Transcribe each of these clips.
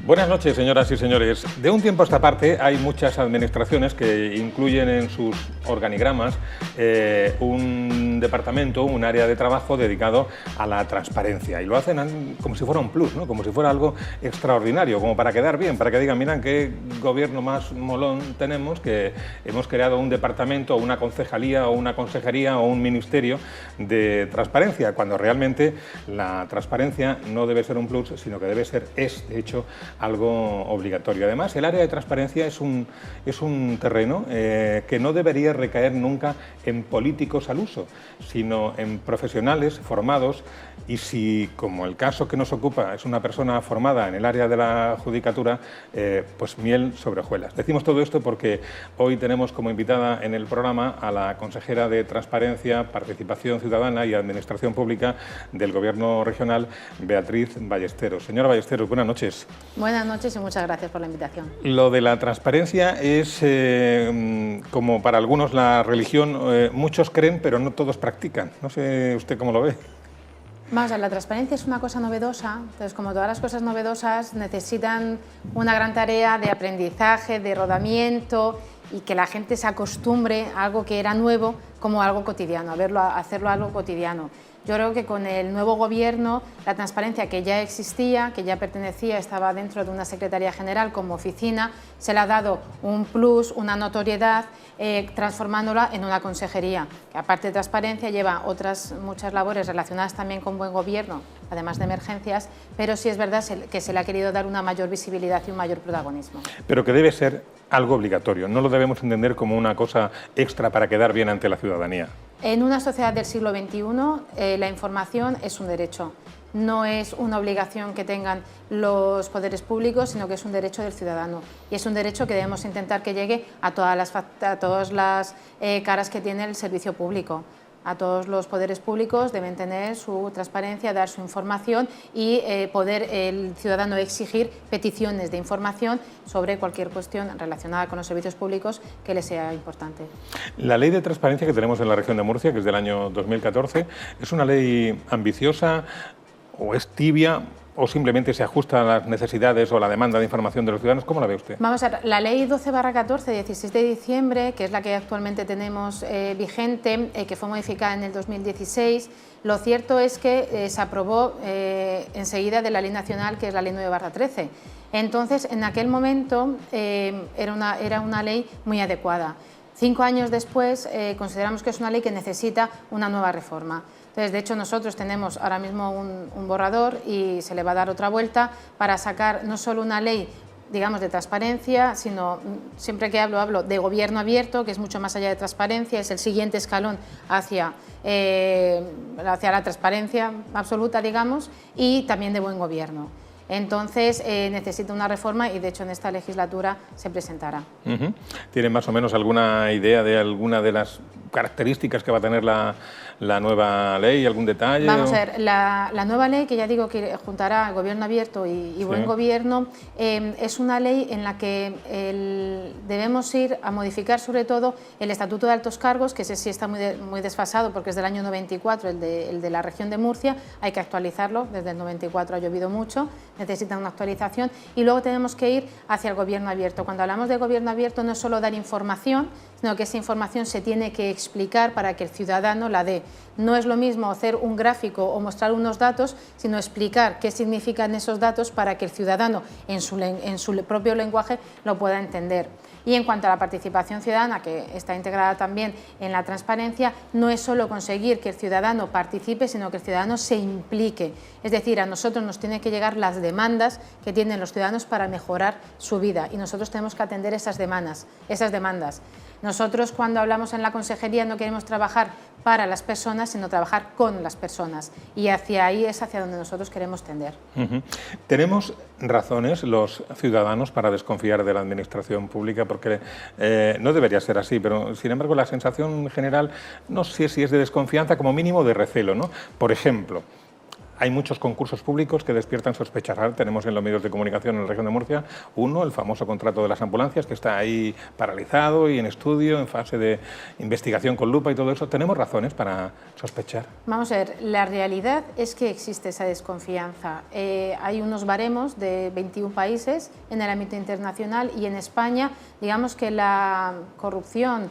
Buenas noches, señoras y señores. De un tiempo a esta parte hay muchas administraciones que incluyen en sus organigramas un departamento, un área de trabajo dedicado a la transparencia. Y lo hacen como si fuera un plus, ¿no? Como si fuera algo extraordinario, como para quedar bien, para que digan, miren qué gobierno más molón tenemos, que hemos creado un departamento, o una concejalía, o una consejería, o un ministerio de transparencia, cuando realmente la transparencia no debe ser un plus, sino que debe ser, de hecho, algo obligatorio. Además, el área de transparencia es un terreno que no debería recaer nunca en políticos al uso, sino en profesionales formados, y si, como el caso que nos ocupa, es una persona formada en el área de la judicatura, pues miel sobre hojuelas. Decimos todo esto porque hoy tenemos como invitada en el programa a la consejera de Transparencia, Participación Ciudadana y Administración Pública del Gobierno Regional, Beatriz Ballesteros. Señora Ballesteros, buenas noches. Buenas noches y muchas gracias por la invitación. Lo de la transparencia es, como para algunos la religión, muchos creen pero no todos practican. No sé usted cómo lo ve. Vamos a ver, la transparencia es una cosa novedosa, entonces como todas las cosas novedosas necesitan una gran tarea de aprendizaje, de rodamiento y que la gente se acostumbre a algo que era nuevo como algo cotidiano, a hacerlo algo cotidiano. Yo creo que con el nuevo gobierno la transparencia que ya existía, que ya pertenecía, estaba dentro de una Secretaría General como oficina, se le ha dado un plus, una notoriedad, transformándola en una consejería, que aparte de transparencia lleva otras muchas labores relacionadas también con buen gobierno, además de emergencias, pero sí es verdad que se le ha querido dar una mayor visibilidad y un mayor protagonismo. Pero que debe ser algo obligatorio, no lo debemos entender como una cosa extra para quedar bien ante la ciudadanía. En una sociedad del siglo XXI, la información es un derecho, no es una obligación que tengan los poderes públicos, sino que es un derecho del ciudadano. Y es un derecho que debemos intentar que llegue a todas las caras que tiene el servicio público. A todos los poderes públicos deben tener su transparencia, dar su información y poder el ciudadano exigir peticiones de información sobre cualquier cuestión relacionada con los servicios públicos que le sea importante. La ley de transparencia que tenemos en la región de Murcia, que es del año 2014, ¿es una ley ambiciosa o es tibia o simplemente se ajusta a las necesidades o la demanda de información de los ciudadanos? ¿Cómo la ve usted? Vamos a ver, la ley 12/14, 16 de diciembre, que es la que actualmente tenemos vigente, que fue modificada en el 2016, lo cierto es que se aprobó enseguida de la ley nacional, que es la ley 9/13. Entonces, en aquel momento era una ley muy adecuada. 5 años después consideramos que es una ley que necesita una nueva reforma. Entonces, de hecho, nosotros tenemos ahora mismo un borrador y se le va a dar otra vuelta para sacar no solo una ley, digamos, de transparencia, sino, siempre que hablo de gobierno abierto, que es mucho más allá de transparencia, es el siguiente escalón hacia la transparencia absoluta, digamos, y también de buen gobierno. Entonces, necesita una reforma y, de hecho, en esta legislatura se presentará. ¿Tienen más o menos alguna idea de alguna de las características que va a tener la nueva ley, algún detalle? Vamos a ver, la nueva ley, que ya digo que juntará gobierno abierto y buen gobierno, es una ley en la que debemos ir a modificar sobre todo el Estatuto de Altos Cargos, que ese sí está muy desfasado porque es del año 94, el de la región de Murcia, hay que actualizarlo, desde el 94 ha llovido mucho, necesita una actualización, y luego tenemos que ir hacia el gobierno abierto. Cuando hablamos de gobierno abierto no es solo dar información, sino que esa información se tiene que explicar para que el ciudadano la dé. No es lo mismo hacer un gráfico o mostrar unos datos, sino explicar qué significan esos datos para que el ciudadano en su propio lenguaje lo pueda entender. Y en cuanto a la participación ciudadana, que está integrada también en la transparencia, no es solo conseguir que el ciudadano participe, sino que el ciudadano se implique. Es decir, a nosotros nos tienen que llegar las demandas que tienen los ciudadanos para mejorar su vida y nosotros tenemos que atender esas demandas. Nosotros, cuando hablamos en la consejería, no queremos trabajar para las personas, sino trabajar con las personas, y hacia ahí es hacia donde nosotros queremos tender. ¿Tenemos razones los ciudadanos para desconfiar de la administración pública? Porque no debería ser así, pero sin embargo la sensación general, no sé si es de desconfianza, como mínimo de recelo, ¿no? Por ejemplo, Hay muchos concursos públicos que despiertan sospechas. Ahora tenemos en los medios de comunicación en la región de Murcia uno, el famoso contrato de las ambulancias, que está ahí paralizado y en estudio, en fase de investigación con lupa y todo eso. ¿Tenemos razones para sospechar? Vamos a ver, la realidad es que existe esa desconfianza. Hay unos baremos de 21 países en el ámbito internacional y en España, digamos que la corrupción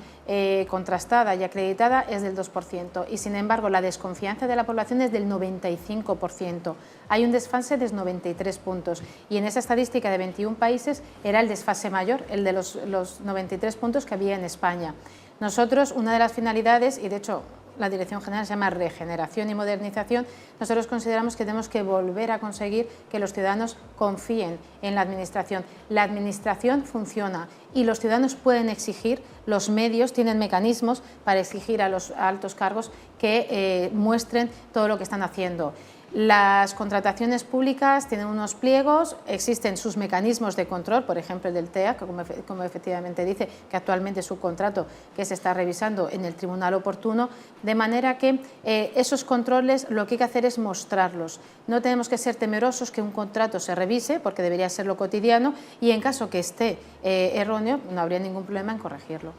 contrastada y acreditada es del 2% y sin embargo la desconfianza de la población es del 95%. Hay un desfase de 93 puntos y en esa estadística de 21 países era el desfase mayor, el de los 93 puntos que había en España. Nosotros, una de las finalidades, y de hecho la Dirección General se llama Regeneración y Modernización, nosotros consideramos que tenemos que volver a conseguir que los ciudadanos confíen en la Administración. La Administración funciona y los ciudadanos pueden exigir, los medios tienen mecanismos para exigir a los altos cargos que muestren todo lo que están haciendo. Las contrataciones públicas tienen unos pliegos, existen sus mecanismos de control, por ejemplo el del TEA, que como efectivamente dice, que actualmente es un contrato que se está revisando en el tribunal oportuno, de manera que esos controles lo que hay que hacer es mostrarlos. No tenemos que ser temerosos que un contrato se revise, porque debería ser lo cotidiano, y en caso que esté erróneo, no habría ningún problema en corregirlo.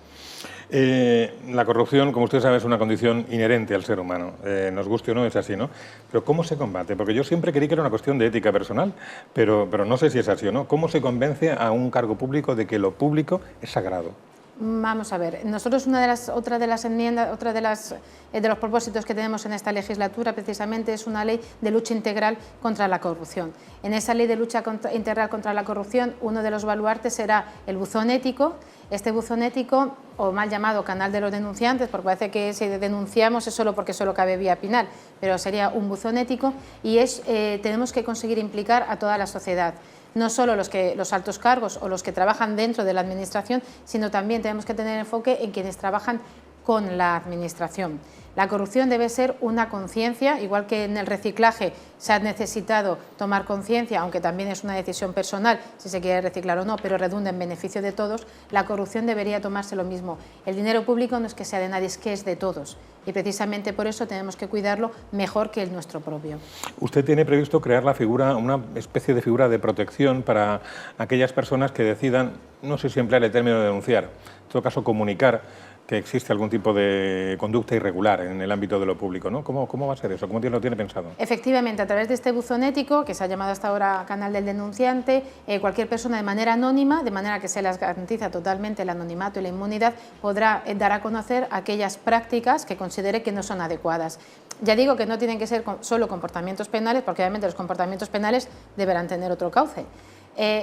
La corrupción, como usted sabe, es una condición inherente al ser humano. Nos guste o no, es así, ¿no? Pero ¿cómo se combate? Porque yo siempre creí que era una cuestión de ética personal, pero no sé si es así o no. ¿Cómo se convence a un cargo público de que lo público es sagrado? Vamos a ver, nosotros otra de las enmiendas, de los propósitos que tenemos en esta legislatura precisamente es una ley de lucha integral contra la corrupción. En esa ley de lucha integral contra la corrupción, uno de los baluartes será el buzón ético. Este buzón ético, o mal llamado canal de los denunciantes, porque parece que si denunciamos es solo porque solo cabe vía penal, pero sería un buzón ético y tenemos que conseguir implicar a toda la sociedad. No solo los altos cargos o los que trabajan dentro de la Administración, sino también tenemos que tener enfoque en quienes trabajan con la Administración. La corrupción debe ser una conciencia, igual que en el reciclaje se ha necesitado tomar conciencia, aunque también es una decisión personal si se quiere reciclar o no, pero redunda en beneficio de todos, la corrupción debería tomarse lo mismo. El dinero público no es que sea de nadie, es que es de todos y precisamente por eso tenemos que cuidarlo mejor que el nuestro propio. ¿Usted tiene previsto crear una especie de figura de protección para aquellas personas que decidan, no sé si emplear el término de denunciar, en todo caso comunicar que existe algún tipo de conducta irregular en el ámbito de lo público, ¿no? ¿Cómo va a ser eso? ¿Cómo lo tiene pensado? Efectivamente, a través de este buzón ético, que se ha llamado hasta ahora canal del denunciante, cualquier persona de manera anónima, de manera que se les garantiza totalmente el anonimato y la inmunidad, podrá dar a conocer aquellas prácticas que considere que no son adecuadas. Ya digo que no tienen que ser solo comportamientos penales, porque obviamente los comportamientos penales deberán tener otro cauce.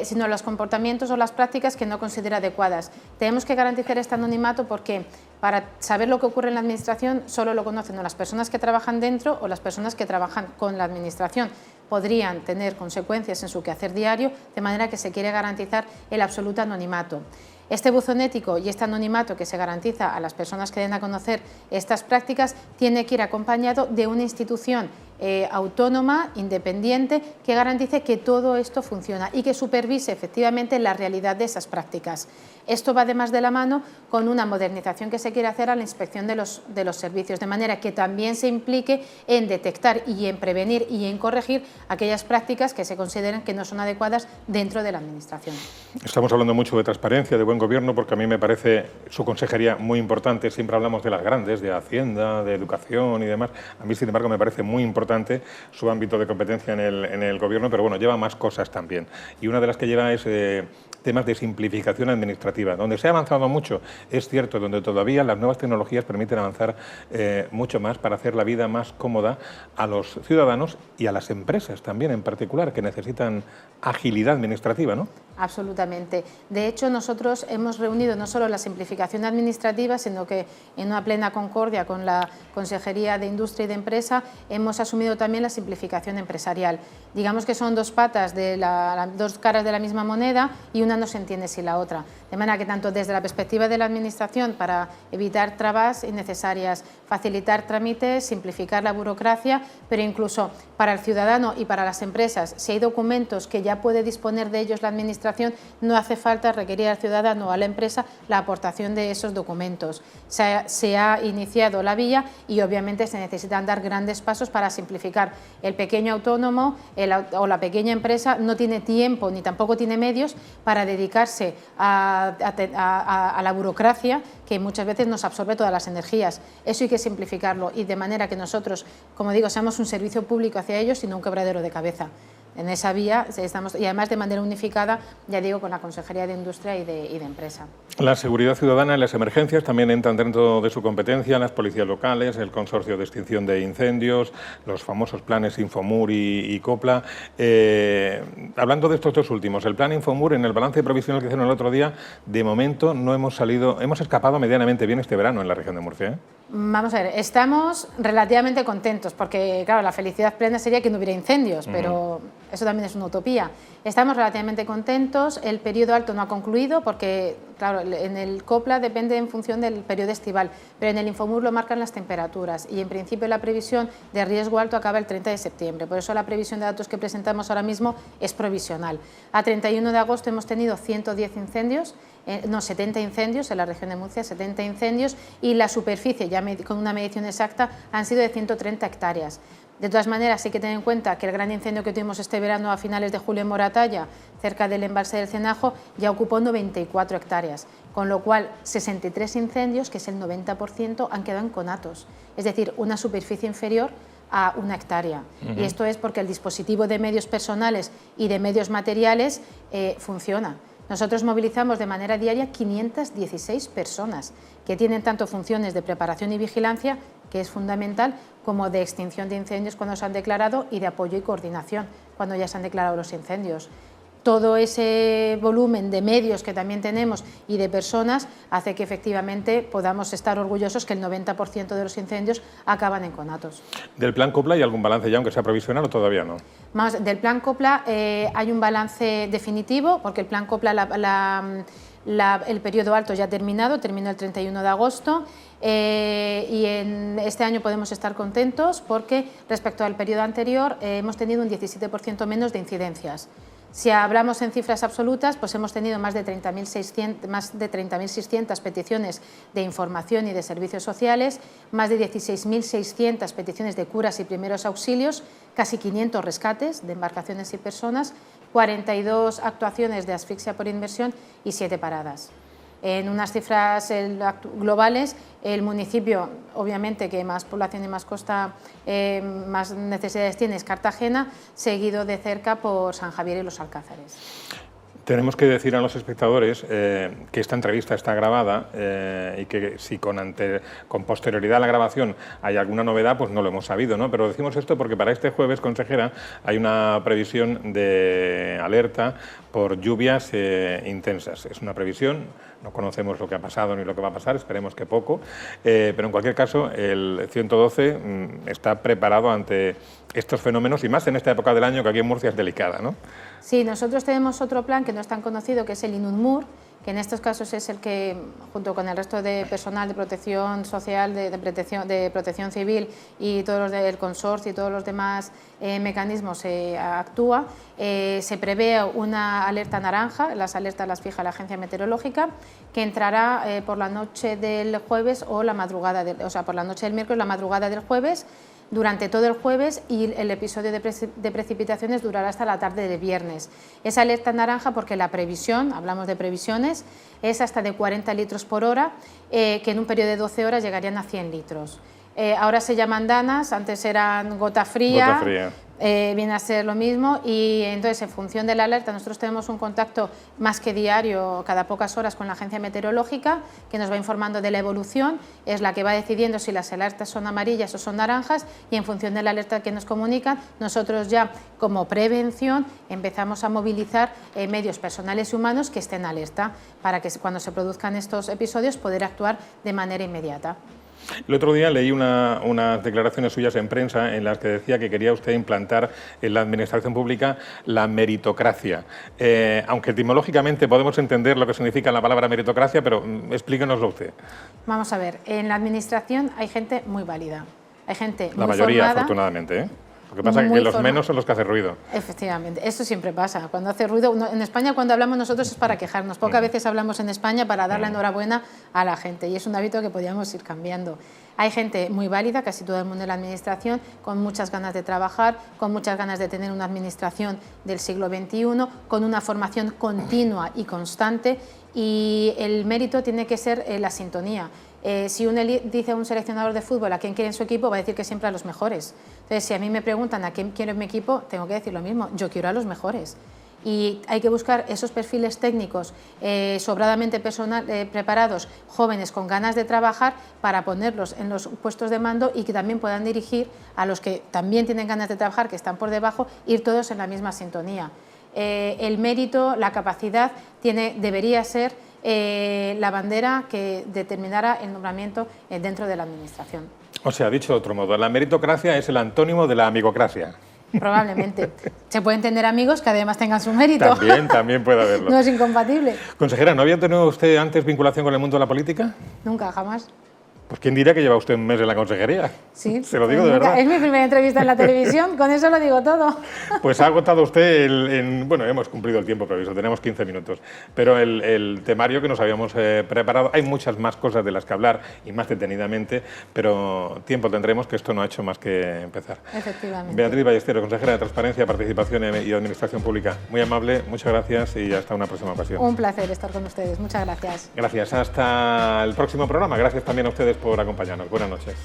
Sino los comportamientos o las prácticas que no considera adecuadas. Tenemos que garantizar este anonimato porque para saber lo que ocurre en la Administración solo lo conocen o las personas que trabajan dentro o las personas que trabajan con la Administración. Podrían tener consecuencias en su quehacer diario, de manera que se quiere garantizar el absoluto anonimato. Este buzón ético y este anonimato que se garantiza a las personas que den a conocer estas prácticas tiene que ir acompañado de una institución autónoma, independiente, que garantice que todo esto funciona y que supervise efectivamente la realidad de esas prácticas. Esto va además de la mano con una modernización que se quiere hacer a la inspección de los servicios, de manera que también se implique en detectar y en prevenir y en corregir aquellas prácticas que se consideren que no son adecuadas dentro de la Administración. Estamos hablando mucho de transparencia, de buen gobierno, porque a mí me parece su consejería muy importante. Siempre hablamos de las grandes, de Hacienda, de Educación y demás. A mí, sin embargo, me parece muy importante su ámbito de competencia en el gobierno, pero bueno, lleva más cosas también. Y una de las que lleva es temas de simplificación administrativa, donde se ha avanzado mucho, es cierto, donde todavía las nuevas tecnologías permiten avanzar mucho más para hacer la vida más cómoda a los ciudadanos y a las empresas también en particular, que necesitan agilidad administrativa, ¿no? Absolutamente. De hecho, nosotros hemos reunido no solo la simplificación administrativa, sino que en una plena concordia con la Consejería de Industria y de Empresa hemos asumido también la simplificación empresarial. Digamos que son dos patas, dos caras de la misma moneda y una no se entiende sin la otra. De manera que tanto desde la perspectiva de la Administración para evitar trabas innecesarias, facilitar trámites, simplificar la burocracia, pero incluso para el ciudadano y para las empresas, si hay documentos que ya puede disponer de ellos la Administración, administración no hace falta requerir al ciudadano o a la empresa la aportación de esos documentos. Se ha iniciado la vía y obviamente se necesitan dar grandes pasos para simplificar. El pequeño autónomo o la pequeña empresa no tiene tiempo ni tampoco tiene medios para dedicarse a la burocracia que muchas veces nos absorbe todas las energías. Eso hay que simplificarlo y de manera que nosotros, como digo, seamos un servicio público hacia ellos y no un quebradero de cabeza. En esa vía estamos, y además de manera unificada, ya digo, con la Consejería de Industria y de Empresa. La seguridad ciudadana y las emergencias también entran dentro de su competencia, las policías locales, el consorcio de extinción de incendios, los famosos planes Infomur y Copla. Hablando de estos dos últimos, el plan Infomur, en el balance provisional que hicieron el otro día, de momento no hemos escapado medianamente bien este verano en la región de Murcia, ¿eh? Vamos a ver, estamos relativamente contentos porque, claro, la felicidad plena sería que no hubiera incendios, pero eso también es una utopía. Estamos relativamente contentos, el periodo alto no ha concluido porque, claro, en el Copla depende en función del periodo estival, pero en el Infomur lo marcan las temperaturas y en principio la previsión de riesgo alto acaba el 30 de septiembre, por eso la previsión de datos que presentamos ahora mismo es provisional. A 31 de agosto hemos tenido 110 incendios, 70 incendios en la región de Murcia, 70 incendios y la superficie, ya con una medición exacta, han sido de 130 hectáreas. De todas maneras, hay que tener en cuenta que el gran incendio que tuvimos este verano a finales de julio en Moratalla, cerca del embalse del Cenajo, ya ocupó 94 hectáreas, con lo cual 63 incendios, que es el 90%, han quedado en conatos, es decir, una superficie inferior a 1 hectárea. Y esto es porque el dispositivo de medios personales y de medios materiales funciona. Nosotros movilizamos de manera diaria 516 personas que tienen tanto funciones de preparación y vigilancia, que es fundamental, como de extinción de incendios cuando se han declarado y de apoyo y coordinación cuando ya se han declarado los incendios. Todo ese volumen de medios que también tenemos y de personas hace que efectivamente podamos estar orgullosos que el 90% de los incendios acaban en conatos. ¿Del plan Copla hay algún balance ya, aunque sea provisional, o todavía no? Del plan Copla hay un balance definitivo, porque el plan Copla, el periodo alto ya ha terminado, terminó el 31 de agosto y en este año podemos estar contentos porque respecto al periodo anterior hemos tenido un 17% menos de incidencias. Si hablamos en cifras absolutas, pues hemos tenido más de 30.600 peticiones de información y de servicios sociales, más de 16.600 peticiones de curas y primeros auxilios, casi 500 rescates de embarcaciones y personas, 42 actuaciones de asfixia por inmersión y 7 paradas. En unas cifras globales, el municipio, obviamente, que más población y más costa, más necesidades tiene es Cartagena, seguido de cerca por San Javier y Los Alcázares. Tenemos que decir a los espectadores que esta entrevista está grabada y que si con posterioridad a la grabación hay alguna novedad, pues no lo hemos sabido, ¿no? Pero decimos esto porque para este jueves, consejera, hay una previsión de alerta por lluvias intensas. Es una previsión, no conocemos lo que ha pasado ni lo que va a pasar, esperemos que poco, pero en cualquier caso el 112 está preparado ante estos fenómenos y más en esta época del año que aquí en Murcia es delicada, ¿no? Sí, nosotros tenemos otro plan que no es tan conocido, que es el Inunmur, que en estos casos es el que, junto con el resto de personal de protección social, de protección civil y todos los del consorcio y todos los demás mecanismos, actúa. Se prevé una alerta naranja, las alertas las fija la Agencia Meteorológica, que entrará por la noche del jueves o la madrugada, por la noche del miércoles, la madrugada del jueves, durante todo el jueves, y el episodio de precipitaciones durará hasta la tarde del viernes. Es alerta naranja porque la previsión, hablamos de previsiones, es hasta de 40 litros por hora, que en un periodo de 12 horas llegarían a 100 litros. Ahora se llaman danas, antes eran gota fría. Viene a ser lo mismo, y entonces en función de la alerta nosotros tenemos un contacto más que diario, cada pocas horas, con la Agencia Meteorológica, que nos va informando de la evolución, es la que va decidiendo si las alertas son amarillas o son naranjas, y en función de la alerta que nos comunican, nosotros ya como prevención empezamos a movilizar medios personales y humanos que estén alerta, para que cuando se produzcan estos episodios poder actuar de manera inmediata. El otro día leí unas declaraciones suyas en prensa en las que decía que quería usted implantar en la administración pública la meritocracia. Aunque etimológicamente podemos entender lo que significa la palabra meritocracia, pero explíquenoslo usted. Vamos a ver, en la administración hay gente muy válida, hay gente muy formada. La mayoría, afortunadamente, ¿eh? Lo que pasa es que los menos son los que hacen ruido. Efectivamente, eso siempre pasa. Cuando hace ruido, en España cuando hablamos nosotros es para quejarnos. Pocas veces hablamos en España para dar la enhorabuena a la gente y es un hábito que podríamos ir cambiando. Hay gente muy válida, casi todo el mundo en la administración, con muchas ganas de trabajar, con muchas ganas de tener una administración del siglo XXI, con una formación continua y constante, y el mérito tiene que ser la sintonía. Si uno dice a un seleccionador de fútbol a quién quiere en su equipo, va a decir que siempre a los mejores. Entonces, si a mí me preguntan a quién quiero en mi equipo, tengo que decir lo mismo, yo quiero a los mejores. Y hay que buscar esos perfiles técnicos sobradamente preparados, jóvenes con ganas de trabajar, para ponerlos en los puestos de mando y que también puedan dirigir a los que también tienen ganas de trabajar, que están por debajo, ir todos en la misma sintonía. El mérito, la capacidad, debería ser la bandera que determinara el nombramiento dentro de la administración. O sea, dicho de otro modo, la meritocracia es el antónimo de la amigocracia. Probablemente. Se pueden tener amigos que además tengan su mérito. También puede haberlo. No es incompatible. Consejera, ¿no había tenido usted antes vinculación con el mundo de la política? Nunca, jamás. Pues ¿quién diría que lleva usted un mes en la consejería? Sí. Se lo digo de verdad. Es mi primera entrevista en la televisión, con eso lo digo todo. Pues ha agotado usted bueno, hemos cumplido el tiempo previsto, tenemos 15 minutos, pero el temario que nos habíamos preparado, hay muchas más cosas de las que hablar y más detenidamente, pero tiempo tendremos, que esto no ha hecho más que empezar. Efectivamente. Beatriz Ballesteros, consejera de Transparencia, Participación y Administración Pública, muy amable, muchas gracias y hasta una próxima ocasión. Un placer estar con ustedes, muchas gracias. Gracias, hasta el próximo programa, gracias también a ustedes por acompañarnos. Buenas noches.